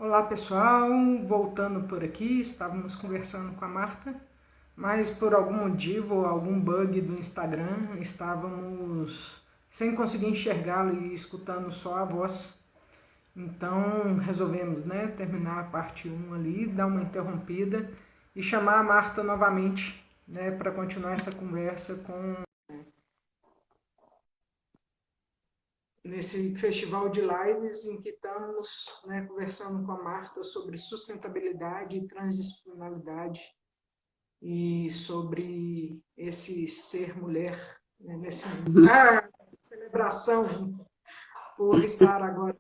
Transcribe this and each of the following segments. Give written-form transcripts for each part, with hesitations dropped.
Olá pessoal, voltando por aqui, estávamos conversando com a Marta, mas por algum motivo, algum bug do Instagram, estávamos sem conseguir enxergá-lo e escutando só a voz. Então resolvemos, terminar a parte um ali, dar uma interrompida e chamar a Marta novamente, para continuar essa conversa nesse festival de lives em que estamos, conversando com a Marta sobre sustentabilidade e transdisciplinaridade e sobre esse ser mulher, nesse mundo. Celebração por estar agora.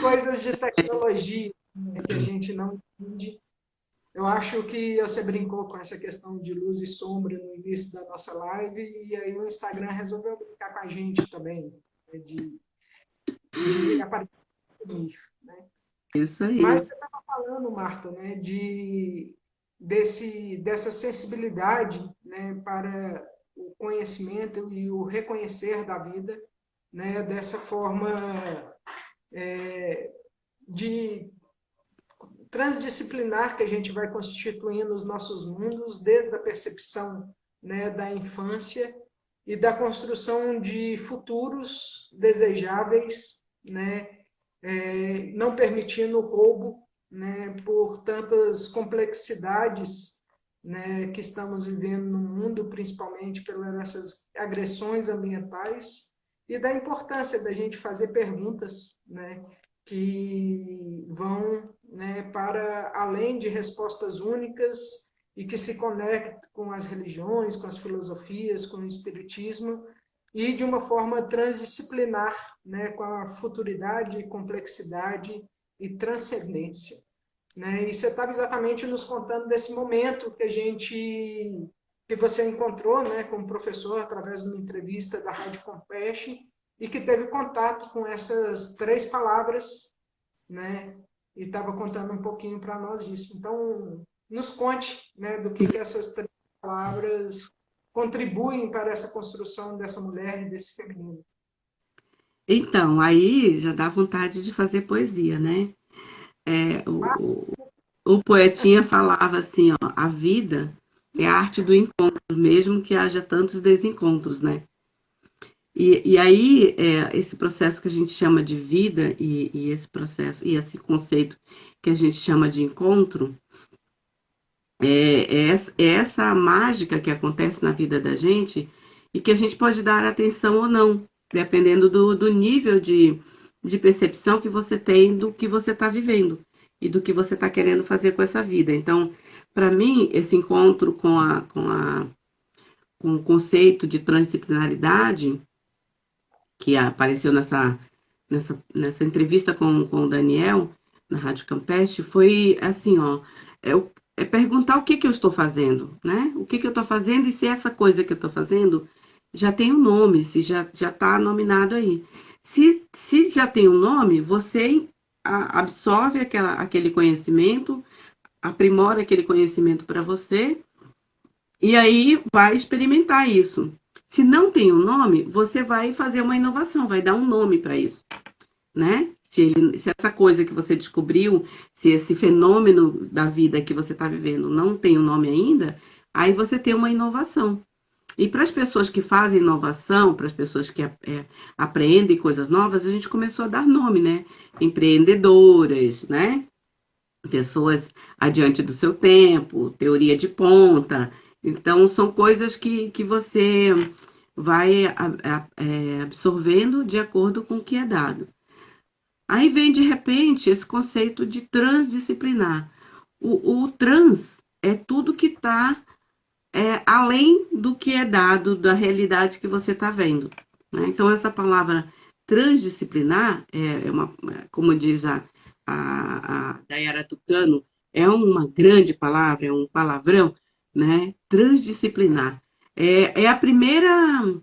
Coisas de tecnologia, que a gente não entende. Eu acho que você brincou com essa questão de luz e sombra no início da nossa live, e aí o Instagram resolveu brincar com a gente também, de aparecer né? Isso Mas aí. você estava falando, Marta, dessa sensibilidade, para o conhecimento e o reconhecer da vida, dessa forma de transdisciplinar que a gente vai constituindo os nossos mundos, desde a percepção, da infância e da construção de futuros desejáveis, não permitindo o roubo, por tantas complexidades, que estamos vivendo no mundo, principalmente pelas agressões ambientais, e da importância da gente fazer perguntas, que vão, para além de respostas únicas e que se conectam com as religiões, com as filosofias, com o espiritismo, e de uma forma transdisciplinar, com a futuridade, complexidade e transcendência. E você estava exatamente nos contando desse momento que você encontrou, como professor através de uma entrevista da Rádio Compete e que teve contato com essas três palavras, e estava contando um pouquinho para nós disso. Então, nos conte, do que essas três palavras contribuem para essa construção dessa mulher e desse feminino. Então, aí já dá vontade de fazer poesia, né? É, Fácil? o poetinha falava assim, ó, a vida é a arte do encontro, mesmo que haja tantos desencontros, né? E aí, esse processo que a gente chama de vida e esse processo, e esse conceito que a gente chama de encontro, é essa mágica que acontece na vida da gente e que a gente pode dar atenção ou não, dependendo do nível de percepção que você tem do que você está vivendo e do que você está querendo fazer com essa vida. Então, para mim, esse encontro com o conceito de transdisciplinaridade, que apareceu nessa entrevista com o Daniel, na Rádio Campestre, foi assim, ó, é, é perguntar o que, que eu estou fazendo, né? O que, que eu estou fazendo e se essa coisa que eu estou fazendo já tem um nome, se já está nominado aí. Se já tem um nome, você absorve aquele conhecimento, aprimora aquele conhecimento para você e aí vai experimentar isso. Se não tem um nome, você vai fazer uma inovação, vai dar um nome para isso, né? Se essa coisa que você descobriu, se esse fenômeno da vida que você está vivendo não tem um nome ainda, aí você tem uma inovação. E para as pessoas que fazem inovação, para as pessoas que aprendem coisas novas, a gente começou a dar nome, né? Empreendedoras, né? Pessoas adiante do seu tempo, teoria de ponta. Então, são coisas que você vai absorvendo de acordo com o que é dado. Aí vem, de repente, esse conceito de transdisciplinar. O trans é tudo que está além do que é dado da realidade que você está vendo. Né? Então, essa palavra transdisciplinar, como diz a Dayara Tucano, é uma grande palavra, é um palavrão, né? Transdisciplinar. É a primeira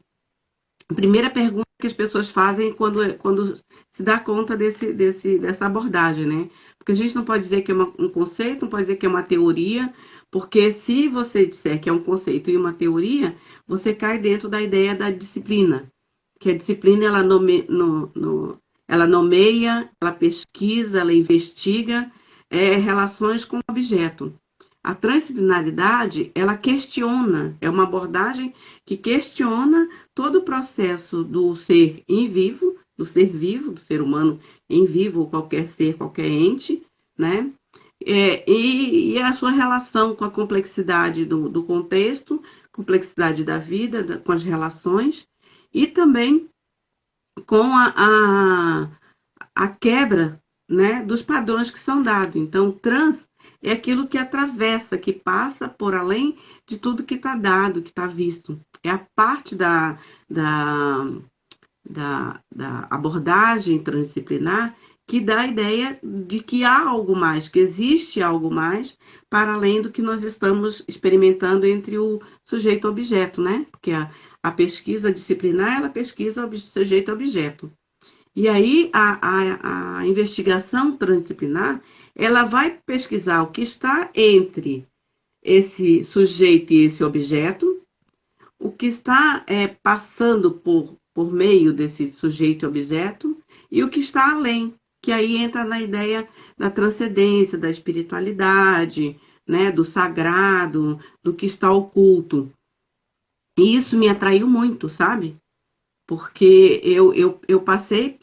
pergunta que as pessoas fazem quando se dá conta dessa abordagem, né? Porque a gente não pode dizer que é um conceito, não pode dizer que é uma teoria, porque se você disser que é um conceito e uma teoria, você cai dentro da ideia da disciplina, que a disciplina ela ela nomeia, ela pesquisa, ela investiga relações com o objeto. A transdisciplinaridade, ela questiona, é uma abordagem que questiona todo o processo do ser em vivo, do ser vivo, do ser humano em vivo, ou qualquer ser, qualquer ente, né? E a sua relação com a complexidade do contexto, complexidade da vida, com as relações, e também com a quebra, né, dos padrões que são dados. Então, trans é aquilo que atravessa, que passa por além de tudo que está dado, que está visto. É a parte da, da abordagem transdisciplinar que dá a ideia de que há algo mais, que existe algo mais para além do que nós estamos experimentando entre o sujeito e o objeto, né? Porque a pesquisa disciplinar, ela pesquisa sujeito-objeto. E aí a investigação transdisciplinar, ela vai pesquisar o que está entre esse sujeito e esse objeto, o que está passando por meio desse sujeito e objeto, e o que está além, que aí entra na ideia da transcendência, da espiritualidade, né, do sagrado, do que está oculto. E isso me atraiu muito, sabe? Porque eu passei,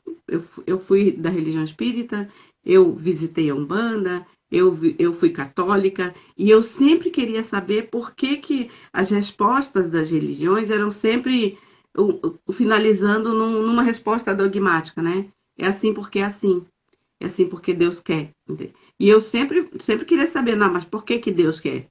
eu fui da religião espírita, eu visitei a Umbanda, eu fui católica, e eu sempre queria saber por que as respostas das religiões eram sempre finalizando numa resposta dogmática, né? É assim porque é assim. É assim porque Deus quer. E eu sempre queria saber, não, mas por que Deus quer?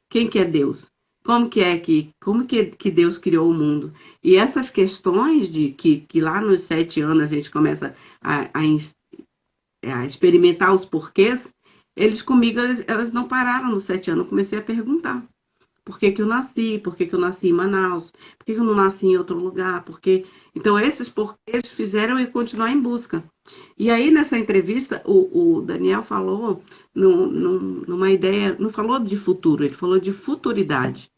Quem que é Deus? Como que Deus criou o mundo? E essas questões de que lá nos 7 anos a gente começa a experimentar os porquês, eles comigo, elas não pararam nos 7 anos. Eu comecei a perguntar. Por que eu nasci? Por que eu nasci em Manaus? Por que eu não nasci em outro lugar? Então, esses porquês fizeram eu continuar em busca. E aí, nessa entrevista, o Daniel falou numa ideia, não falou de futuro, ele falou de futuridade.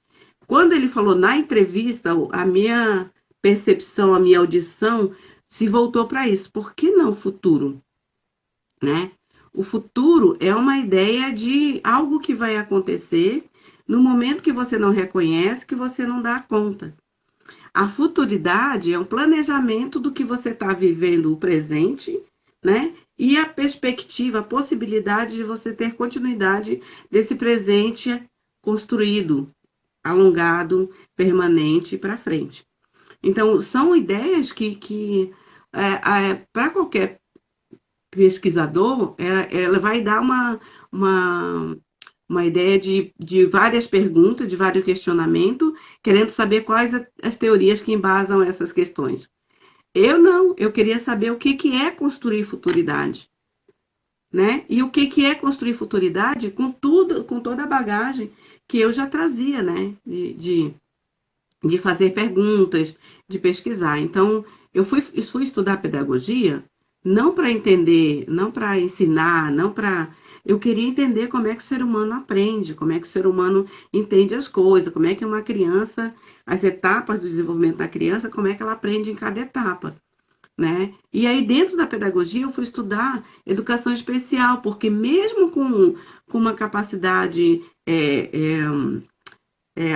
Quando ele falou na entrevista, a minha percepção, a minha audição se voltou para isso. Por que não futuro? Né? O futuro é uma ideia de algo que vai acontecer no momento que você não reconhece, que você não dá conta. A futuridade é um planejamento do que você está vivendo o presente, né? E a perspectiva, a possibilidade de você ter continuidade desse presente construído, alongado, permanente para frente. Então, são ideias que para qualquer pesquisador, ela vai dar uma ideia de várias perguntas, de vários questionamentos, querendo saber quais as teorias que embasam essas questões. Eu não, eu queria saber o que é construir futuridade, né? E o que é construir futuridade com tudo, com toda a bagagem que eu já trazia, né? De fazer perguntas, de pesquisar. Então, eu fui estudar pedagogia não para entender, não para ensinar, não para. Eu queria entender como é que o ser humano aprende, como é que o ser humano entende as coisas, como é que uma criança, as etapas do desenvolvimento da criança, como é que ela aprende em cada etapa. Né? E aí, dentro da pedagogia, eu fui estudar educação especial, porque mesmo com uma capacidade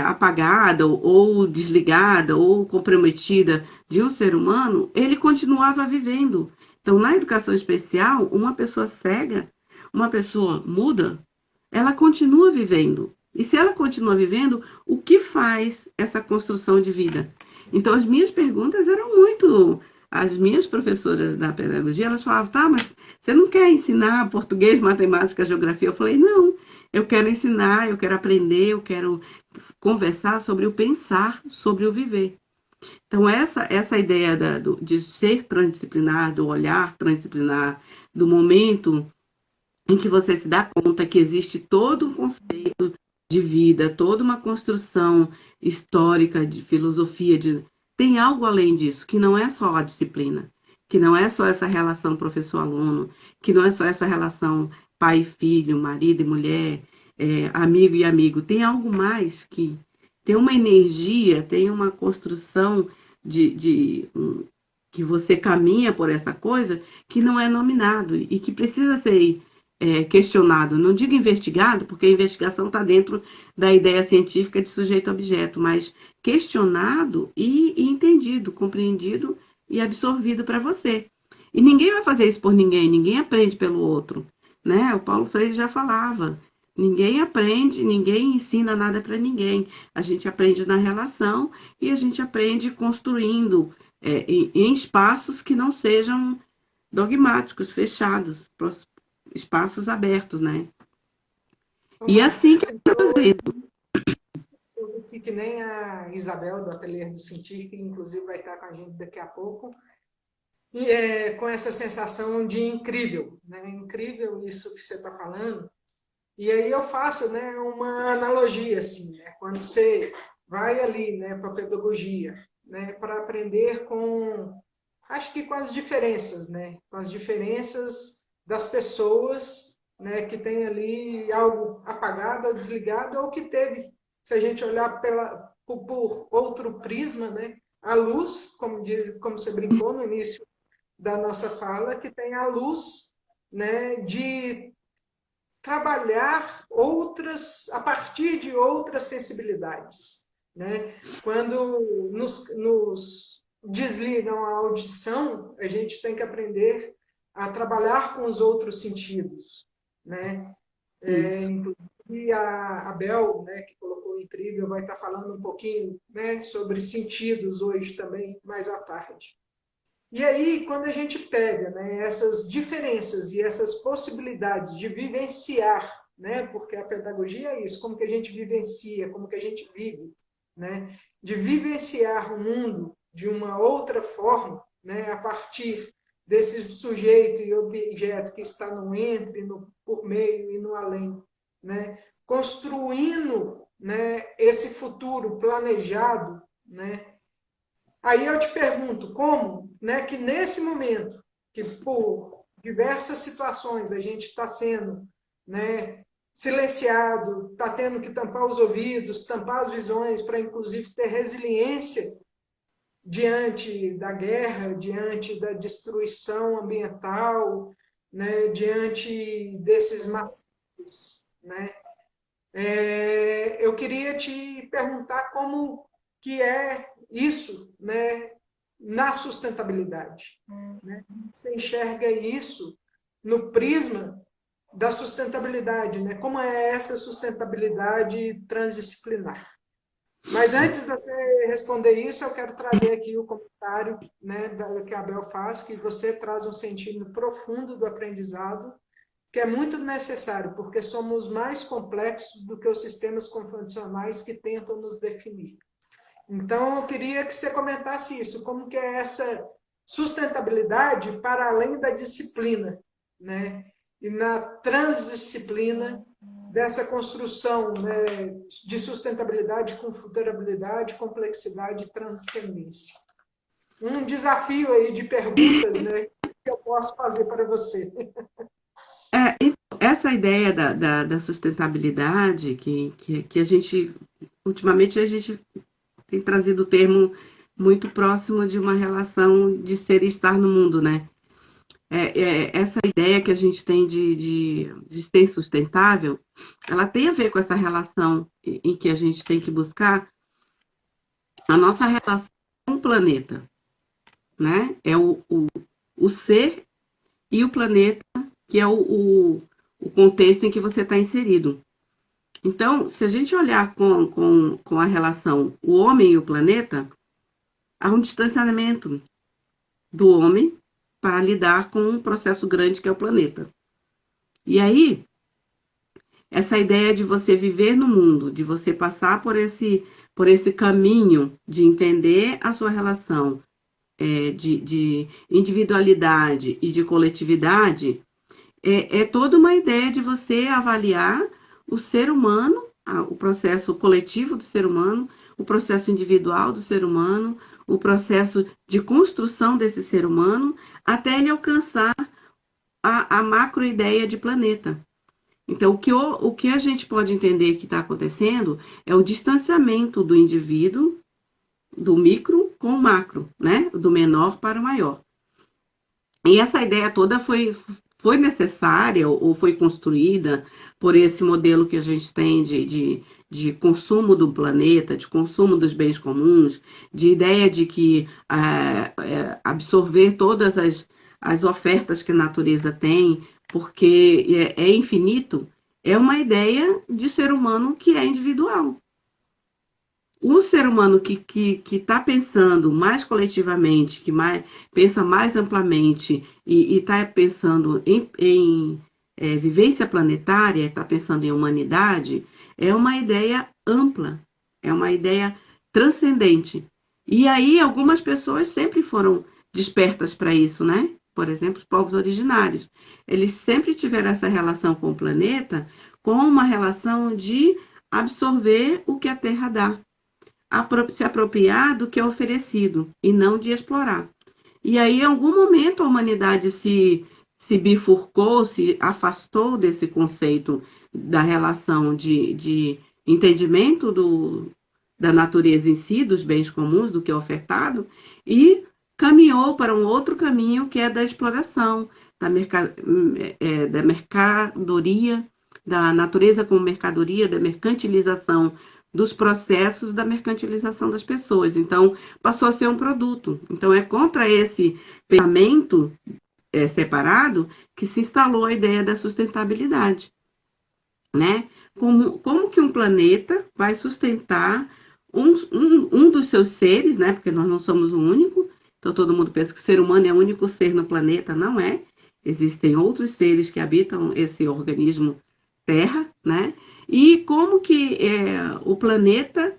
apagada ou desligada ou comprometida de um ser humano, ele continuava vivendo. Então, na educação especial, uma pessoa cega, uma pessoa muda, ela continua vivendo. E se ela continua vivendo, o que faz essa construção de vida? Então, as minhas perguntas eram muito. As minhas professoras da pedagogia, elas falavam, tá, mas você não quer ensinar português, matemática, geografia? Eu falei, não, eu quero ensinar, eu quero aprender, eu quero conversar sobre o pensar, sobre o viver. Então, essa ideia de ser transdisciplinar, do olhar transdisciplinar, do momento em que você se dá conta que existe todo um conceito de vida, toda uma construção histórica, de filosofia, tem algo além disso, que não é só a disciplina, que não é só essa relação professor-aluno, que não é só essa relação pai e filho, marido e mulher, amigo e amigo. Tem algo mais que tem uma energia, tem uma construção que você caminha por essa coisa que não é nominado e que precisa ser questionado. Não digo investigado, porque a investigação está dentro da ideia científica de sujeito-objeto, mas questionado e entendido, compreendido e absorvido para você. E ninguém vai fazer isso por ninguém, ninguém aprende pelo outro, né? O Paulo Freire já falava, ninguém aprende, ninguém ensina nada para ninguém. A gente aprende na relação e a gente aprende construindo em espaços que não sejam dogmáticos, fechados, espaços abertos, né? Ô, E Marta, assim que eu vou eu, fazer. eu vi que nem a Isabel, do Ateliê do Sentir, que inclusive vai estar com a gente daqui a pouco, e com essa sensação de incrível, né? Incrível isso que você está falando. E aí eu faço, né, uma analogia, assim, né? Quando você vai ali, né, para a pedagogia, né, para aprender com, acho que com as diferenças, né? Com as diferenças das pessoas, né, que tem ali algo apagado ou desligado, ou que teve, se a gente olhar por outro prisma, né, a luz, como você brincou no início da nossa fala, que tem a luz, né, de trabalhar outras a partir de outras sensibilidades, né? Quando nos desligam a audição, a gente tem que aprender a trabalhar com os outros sentidos, né? Isso. Inclusive a Bel, né, que colocou incrível, vai estar falando um pouquinho, né, sobre sentidos hoje também, mais à tarde. E aí, quando a gente pega, né, essas diferenças e essas possibilidades de vivenciar, né, porque a pedagogia é isso, como que a gente vivencia, como que a gente vive, né, de vivenciar o mundo de uma outra forma, né, a partir desse sujeito e objeto que está no entre, no por meio e no além, né, construindo, né, esse futuro planejado, né. Aí eu te pergunto, como, né, que nesse momento, que por diversas situações a gente está sendo, né, silenciado, está tendo que tampar os ouvidos, tampar as visões, para inclusive ter resiliência diante da guerra, diante da destruição ambiental, né, diante desses massacres, né? Eu queria te perguntar como que é isso, né, na sustentabilidade. Né? Você enxerga isso no prisma da sustentabilidade, né? Como é essa sustentabilidade transdisciplinar? Mas antes de você responder isso, eu quero trazer aqui o comentário, né, que a Abel faz, que você traz um sentido profundo do aprendizado que é muito necessário, porque somos mais complexos do que os sistemas convencionais que tentam nos definir. Então, eu queria que você comentasse isso, como que é essa sustentabilidade para além da disciplina, né? E na transdisciplina dessa construção, né, de sustentabilidade com futurabilidade, complexidade e transcendência. Um desafio aí de perguntas, né, que eu posso fazer para você. Então, essa ideia da sustentabilidade que a gente, ultimamente, a gente tem trazido o termo muito próximo de uma relação de ser e estar no mundo, né? Essa ideia que a gente tem de ser sustentável, ela tem a ver com essa relação em que a gente tem que buscar a nossa relação com o planeta, né? É o ser e o planeta, que é o contexto em que você está inserido. Então, se a gente olhar com a relação o homem e o planeta, há um distanciamento do homem para lidar com um processo grande que é o planeta. E aí, essa ideia de você viver no mundo, de você passar por esse caminho de entender a sua relação de individualidade e de coletividade, é toda uma ideia de você avaliar o ser humano, o processo coletivo do ser humano, o processo individual do ser humano, o processo de construção desse ser humano, até ele alcançar a macro ideia de planeta. Então, o que a gente pode entender que está acontecendo é o distanciamento do indivíduo do micro com o macro, né? Do menor para o maior. E essa ideia toda foi necessária ou foi construída por esse modelo que a gente tem de consumo do planeta, de consumo dos bens comuns, de ideia de que absorver todas as ofertas que a natureza tem, porque é infinito, é uma ideia de ser humano que é individual. O ser humano que está pensando mais coletivamente, pensa mais amplamente e está pensando em vivência planetária, está pensando em humanidade, é uma ideia ampla, é uma ideia transcendente. E aí algumas pessoas sempre foram despertas para isso, né? Por exemplo, os povos originários. Eles sempre tiveram essa relação com o planeta com uma relação de absorver o que a Terra dá, se apropriar do que é oferecido e não de explorar. E aí, em algum momento, a humanidade se bifurcou, se afastou desse conceito da relação de entendimento da natureza em si, dos bens comuns, do que é ofertado, e caminhou para um outro caminho que é da exploração, da mercadoria, da natureza como mercadoria, da mercantilização dos processos da mercantilização das pessoas. Então, passou a ser um produto. Então, é contra esse pensamento separado que se instalou a ideia da sustentabilidade, né? Como que um planeta vai sustentar um dos seus seres, né? Porque nós não somos o único. Então, todo mundo pensa que o ser humano é o único ser no planeta. Não é. Existem outros seres que habitam esse organismo Terra, né? E como que o planeta,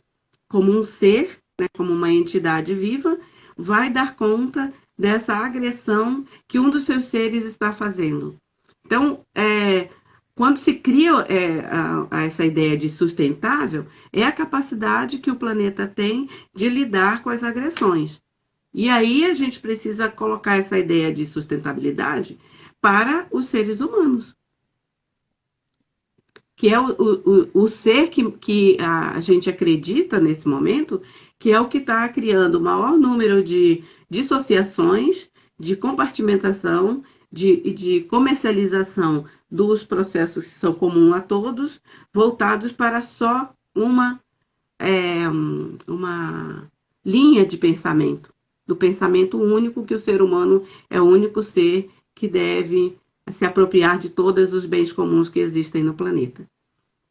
como um ser, né, como uma entidade viva, vai dar conta dessa agressão que um dos seus seres está fazendo. Então, quando se cria essa ideia de sustentável, é a capacidade que o planeta tem de lidar com as agressões. E aí a gente precisa colocar essa ideia de sustentabilidade para os seres humanos, que é o ser que a gente acredita nesse momento, que é o que está criando o maior número de dissociações, de compartimentação, de comercialização dos processos que são comuns a todos, voltados para só uma linha de pensamento, do pensamento único, que o ser humano é o único ser que deve se apropriar de todos os bens comuns que existem no planeta.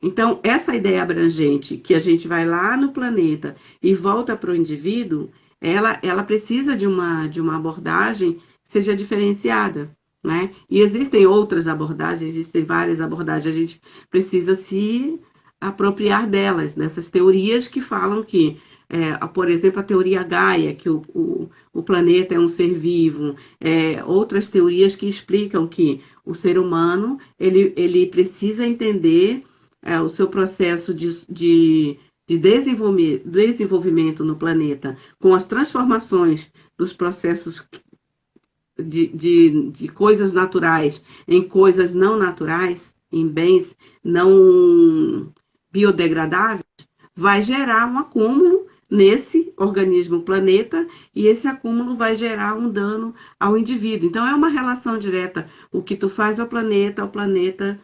Então, essa ideia abrangente, que a gente vai lá no planeta e volta para o indivíduo, ela precisa de uma abordagem que seja diferenciada, né? E existem outras abordagens, existem várias abordagens, a gente precisa se apropriar delas, dessas teorias que falam que, por exemplo, a teoria Gaia, que o planeta é um ser vivo, outras teorias que explicam que o ser humano ele precisa entender o seu processo de desenvolvimento no planeta, com as transformações dos processos de coisas naturais em coisas não naturais, em bens não biodegradáveis, vai gerar um acúmulo nesse organismo planeta, e esse acúmulo vai gerar um dano ao indivíduo. Então, é uma relação direta. O que tu faz ao planeta,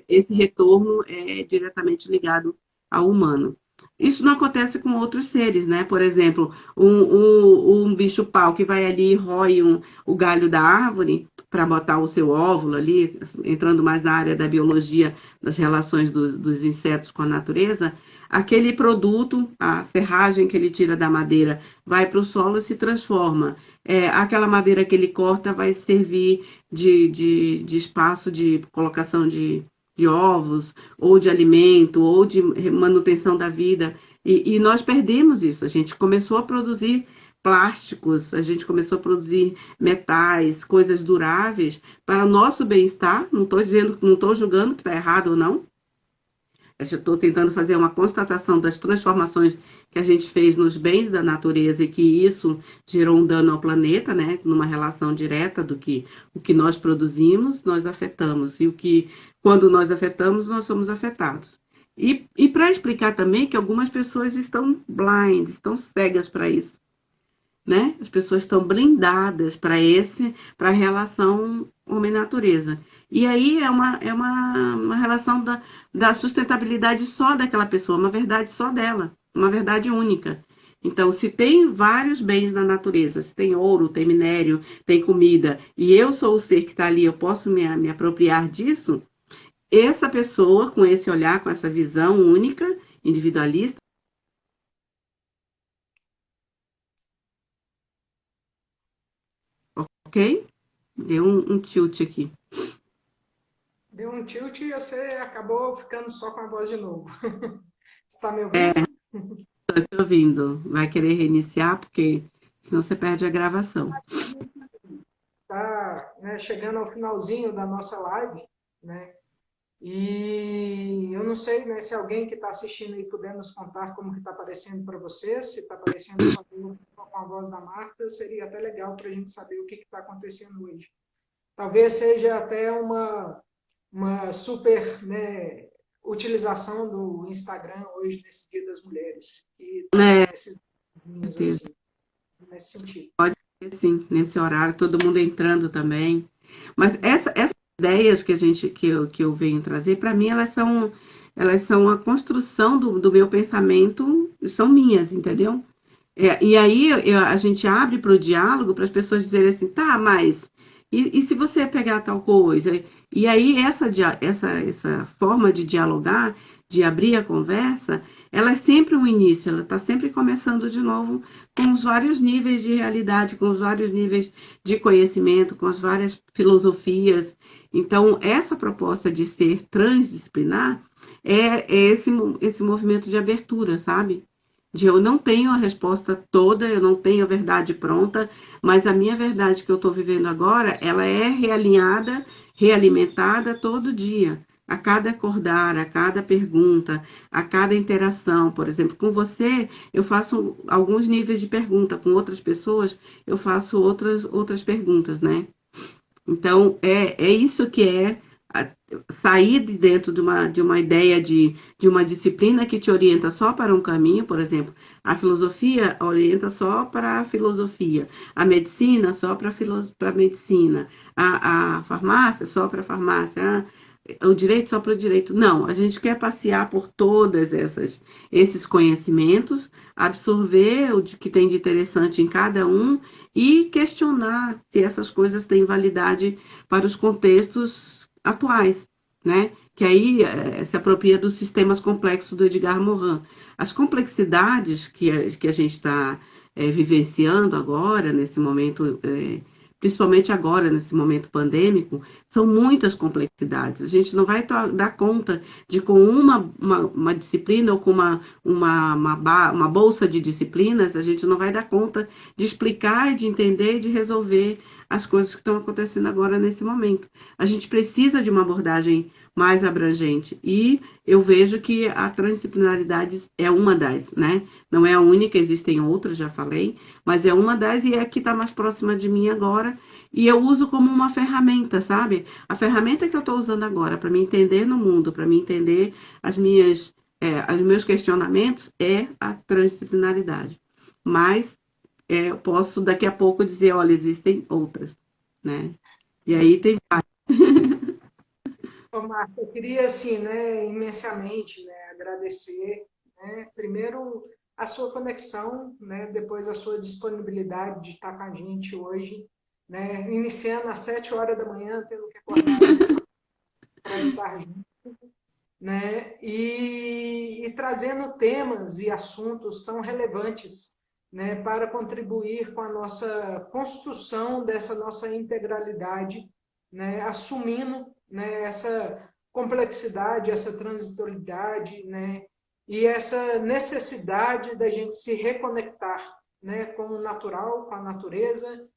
esse retorno é diretamente ligado ao humano. Isso não acontece com outros seres, né? Por exemplo, um bicho-pau que vai ali e rói o galho da árvore para botar o seu óvulo ali, entrando mais na área da biologia, das relações dos insetos com a natureza, aquele produto, a serragem que ele tira da madeira, vai para o solo e se transforma. Aquela madeira que ele corta vai servir de espaço de colocação de ovos, ou de alimento, ou de manutenção da vida. E nós perdemos isso. A gente começou a produzir plásticos, a gente começou a produzir metais, coisas duráveis para o nosso bem-estar. Não estou julgando que está errado ou não. Estou tentando fazer uma constatação das transformações que a gente fez nos bens da natureza e que isso gerou um dano ao planeta, né? Numa relação direta do que o que nós produzimos, nós afetamos. E quando nós afetamos, nós somos afetados. E para explicar também que algumas pessoas estão blind, estão cegas para isso, né? As pessoas estão blindadas para a relação homem-natureza. E aí uma relação da sustentabilidade só daquela pessoa, uma verdade só dela, uma verdade única. Então, se tem vários bens na natureza, se tem ouro, tem minério, tem comida, e eu sou o ser que está ali, eu posso me apropriar disso, essa pessoa, com esse olhar, com essa visão única, individualista, ok? Deu um tilt aqui. Deu um tilt e você acabou ficando só com a voz de novo. Está me É, ouvindo? tô ouvindo. Vai querer reiniciar, porque senão você perde a gravação. Está, né, chegando ao finalzinho da nossa live, né? E eu não sei, né, se alguém que está assistindo aí puder nos contar como que está aparecendo para você, se está aparecendo só com a voz da Marta, seria até legal para a gente saber o que está acontecendo hoje. Talvez seja até uma super, né, utilização do Instagram hoje nesse Dia das Mulheres, que está É, dando esses com desenhos certeza. assim, nesse sentido. Pode ser, sim, nesse horário, todo mundo entrando também. Mas essas ideias que eu venho trazer, para mim, elas são a construção do meu pensamento, são minhas, entendeu? E aí a gente abre para o diálogo para as pessoas dizerem assim, tá, mas e se você pegar tal coisa? E aí essa forma de dialogar, de abrir a conversa, ela é sempre um início, ela está sempre começando de novo com os vários níveis de realidade, com os vários níveis de conhecimento, com as várias filosofias. Então, essa proposta de ser transdisciplinar é esse movimento de abertura, sabe? De eu não tenho a resposta toda, eu não tenho a verdade pronta, mas a minha verdade que eu estou vivendo agora, ela é realinhada, realimentada todo dia. A cada acordar, a cada pergunta, a cada interação, por exemplo, com você, eu faço alguns níveis de pergunta, com outras pessoas, eu faço outras perguntas, né? Então, é isso que é sair de dentro de uma ideia de uma disciplina que te orienta só para um caminho, por exemplo, a filosofia orienta só para a filosofia, a medicina só para a medicina, a farmácia só para a farmácia, o direito só para o direito. Não, a gente quer passear por todas esses conhecimentos, absorver o que tem de interessante em cada um e questionar se essas coisas têm validade para os contextos atuais, né? Que aí se apropria dos sistemas complexos do Edgar Morin. As complexidades que a gente está vivenciando agora, nesse momento, principalmente agora, nesse momento pandêmico, são muitas complexidades. A gente não vai dar conta de, com uma disciplina ou com uma bolsa de disciplinas, a gente não vai dar conta de explicar, de entender e de resolver as coisas que estão acontecendo agora nesse momento. A gente precisa de uma abordagem mais abrangente e eu vejo que a transdisciplinaridade é uma das, né? Não é a única, existem outras, já falei, mas é uma das e é a que está mais próxima de mim agora e eu uso como uma ferramenta, sabe? A ferramenta que eu estou usando agora para me entender no mundo, para me entender os meus questionamentos é a transdisciplinaridade. Mas eu posso daqui a pouco dizer, olha, existem outras, né? E aí tem. Ô, Marco, eu queria, assim, né, imensamente, né, agradecer, né, primeiro a sua conexão, né, depois a sua disponibilidade de estar com a gente hoje, né, iniciando às 7 horas da manhã, tendo que acordar às 5 para estar junto, né, e trazendo temas e assuntos tão relevantes, né, para contribuir com a nossa construção dessa nossa integralidade, né, assumindo, né, essa complexidade, essa transitoriedade, né, e essa necessidade da gente se reconectar, né, com o natural, com a natureza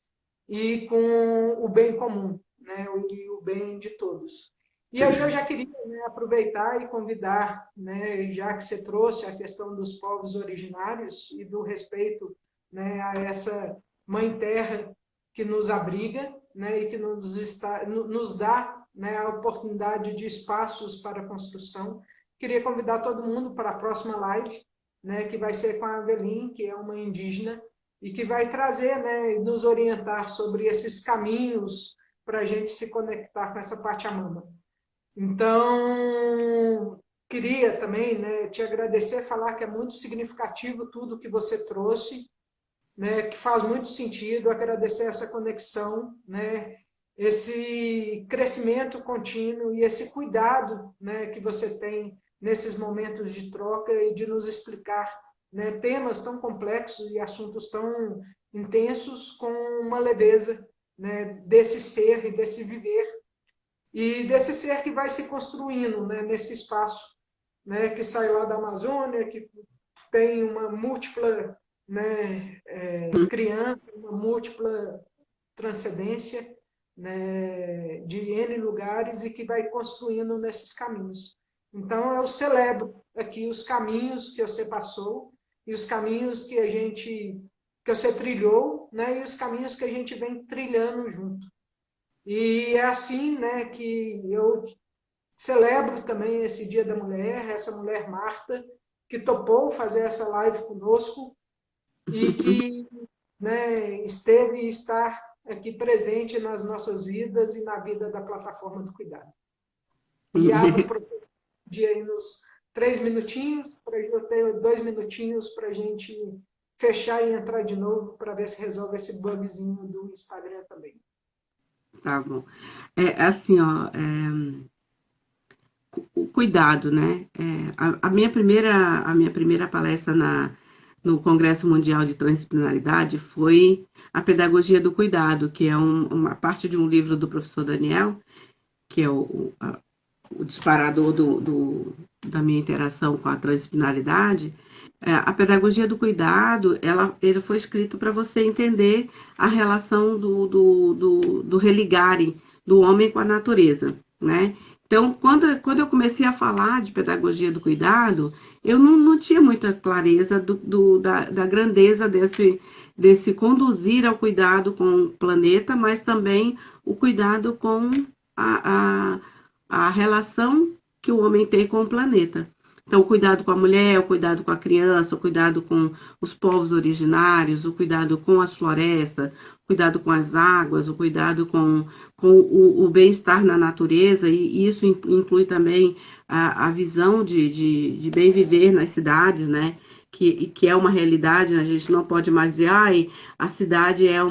e com o bem comum, né, e o bem de todos. E aí eu já queria, né, aproveitar e convidar, né, já que você trouxe a questão dos povos originários e do respeito, né, a essa mãe terra que nos abriga, né, e que nos dá, né, a oportunidade de espaços para construção. queria convidar todo mundo para a próxima live, né, que vai ser com a Avelin, que é uma indígena, e que vai trazer, né, e nos orientar sobre esses caminhos para a gente se conectar com essa Pachamama. Então, queria também, né, te agradecer, falar que é muito significativo tudo que você trouxe, né, que faz muito sentido, agradecer essa conexão, né, esse crescimento contínuo e esse cuidado, né, que você tem nesses momentos de troca e de nos explicar, né, temas tão complexos e assuntos tão intensos com uma leveza, né, desse ser e desse viver e desse ser que vai se construindo, né, nesse espaço, né, que sai lá da Amazônia, que tem uma múltipla, né, criança, uma múltipla transcendência, né, de N lugares e que vai construindo nesses caminhos. Então, eu celebro aqui os caminhos que você passou e os caminhos que você trilhou, né, e os caminhos que a gente vem trilhando junto. E é assim, né, que eu celebro também esse Dia da Mulher, essa mulher Marta, que topou fazer essa live conosco e que, né, esteve e está aqui presente nas nossas vidas e na vida da plataforma do cuidado. E abro para vocês dia aí nos 3 minutinhos, para eu ter 2 minutinhos para a gente fechar e entrar de novo para ver se resolve esse bugzinho do Instagram também. Tá bom. É assim, ó, o cuidado, né? A minha primeira palestra no Congresso Mundial de Transdisciplinaridade foi a Pedagogia do Cuidado, que é uma parte de um livro do professor Daniel, que é o disparador da minha interação com a transdisciplinaridade. A pedagogia do cuidado, ele foi escrito para você entender a relação do religare do homem com a natureza, né? Então, quando eu comecei a falar de pedagogia do cuidado, eu não tinha muita clareza da grandeza desse conduzir ao cuidado com o planeta, mas também o cuidado com a, a relação que o homem tem com o planeta. Então, o cuidado com a mulher, o cuidado com a criança, o cuidado com os povos originários, o cuidado com as florestas, o cuidado com as águas, o cuidado com o bem-estar na natureza, e isso inclui também a visão de bem viver nas cidades, né? Que é uma realidade, a gente não pode mais dizer, a cidade é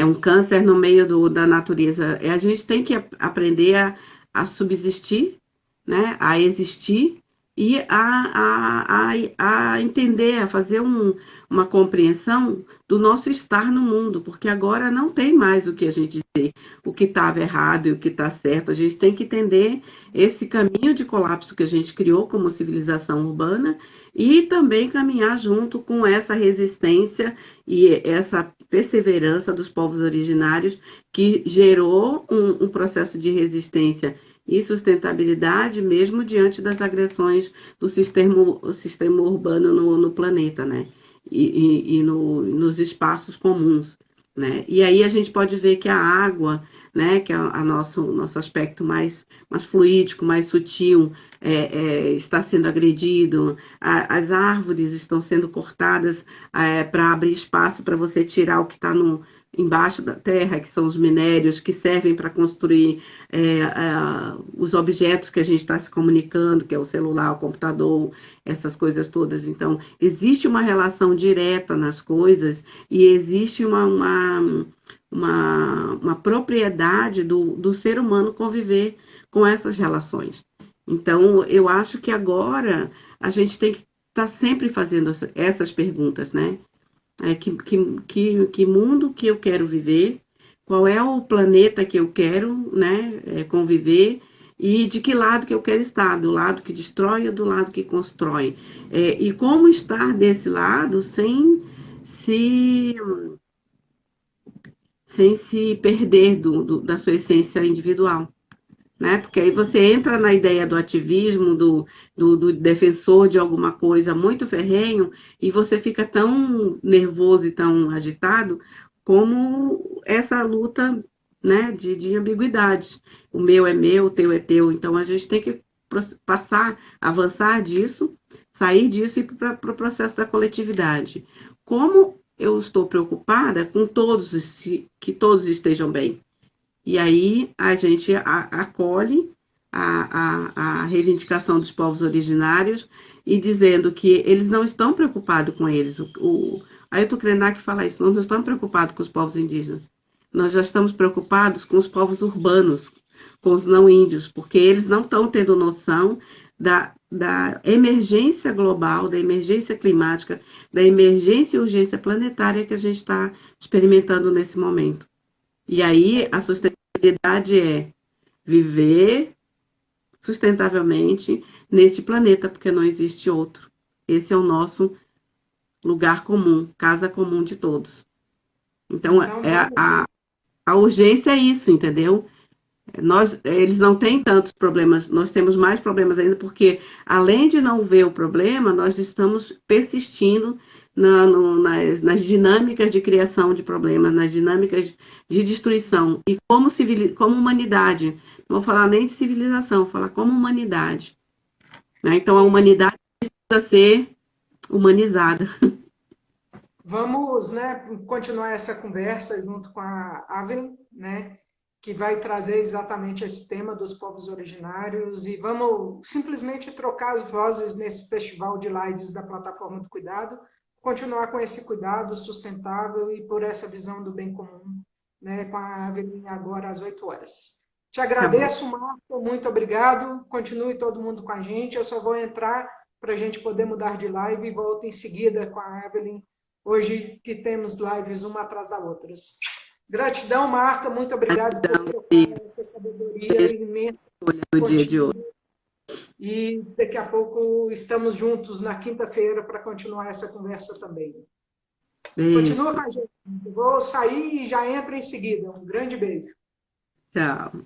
um câncer no meio da natureza. A gente tem que aprender a subsistir, né? A existir e a entender, a fazer uma compreensão do nosso estar no mundo, porque agora não tem mais o que a gente dizer, o que estava errado e o que está certo. A gente tem que entender esse caminho de colapso que a gente criou como civilização urbana e também caminhar junto com essa resistência e essa perseverança dos povos originários que gerou um processo de resistência e sustentabilidade mesmo diante das agressões do sistema urbano no planeta, né? E nos espaços comuns, né? E aí a gente pode ver que a água, né, que é nosso aspecto mais fluídico, mais sutil, está sendo agredido, as árvores estão sendo cortadas para abrir espaço para você tirar o que está embaixo da terra, que são os minérios que servem para construir os objetos que a gente está se comunicando, que é o celular, o computador, essas coisas todas. Então, existe uma relação direta nas coisas e existe uma propriedade do ser humano conviver com essas relações. Então, eu acho que agora a gente tem que estar sempre fazendo essas perguntas, né? Que mundo que eu quero viver, qual é o planeta que eu quero, né, conviver e de que lado que eu quero estar, do lado que destrói ou do lado que constrói. E como estar desse lado se, sem se perder da sua essência individual. Né? Porque aí você entra na ideia do ativismo, do defensor de alguma coisa muito ferrenho, e você fica tão nervoso e tão agitado como essa luta, né, de ambiguidades. O meu é meu, o teu é teu. Então a gente tem que passar, avançar disso, sair disso e ir para o processo da coletividade. Como eu estou preocupada com todos, que todos estejam bem. E aí a gente acolhe a reivindicação dos povos originários e dizendo que eles não estão preocupados com eles. Ailton Krenak fala isso, nós não estamos preocupados com os povos indígenas. Nós já estamos preocupados com os povos urbanos, com os não índios, porque eles não estão tendo noção da emergência global, da emergência climática, da emergência e urgência planetária que a gente está experimentando nesse momento. E aí a sustentabilidade é viver sustentavelmente neste planeta, porque não existe outro. Esse é o nosso lugar comum, casa comum de todos. Então, a urgência é isso, entendeu? Eles não têm tantos problemas, nós temos mais problemas ainda, porque além de não ver o problema, nós estamos persistindo nas dinâmicas de criação de problemas, nas dinâmicas de destruição. E como humanidade, não vou falar nem de civilização, vou falar como humanidade. Né? Então, a humanidade precisa ser humanizada. Vamos, né, continuar essa conversa junto com a Avelin, né, que vai trazer exatamente esse tema dos povos originários, e vamos simplesmente trocar as vozes nesse festival de lives da Plataforma do Cuidado, continuar com esse cuidado sustentável e por essa visão do bem comum, né, com a Avelin agora às 8 horas. Te agradeço, Marco, muito obrigado, continue todo mundo com a gente, eu só vou entrar para a gente poder mudar de live e volto em seguida com a Avelin, hoje que temos lives uma atrás da outra. Gratidão, Marta, muito obrigado por trocar essa sabedoria imensa do dia de hoje. E daqui a pouco estamos juntos na quinta-feira para continuar essa conversa também. Beijo. Continua com a gente. Eu vou sair e já entro em seguida. Um grande beijo. Tchau.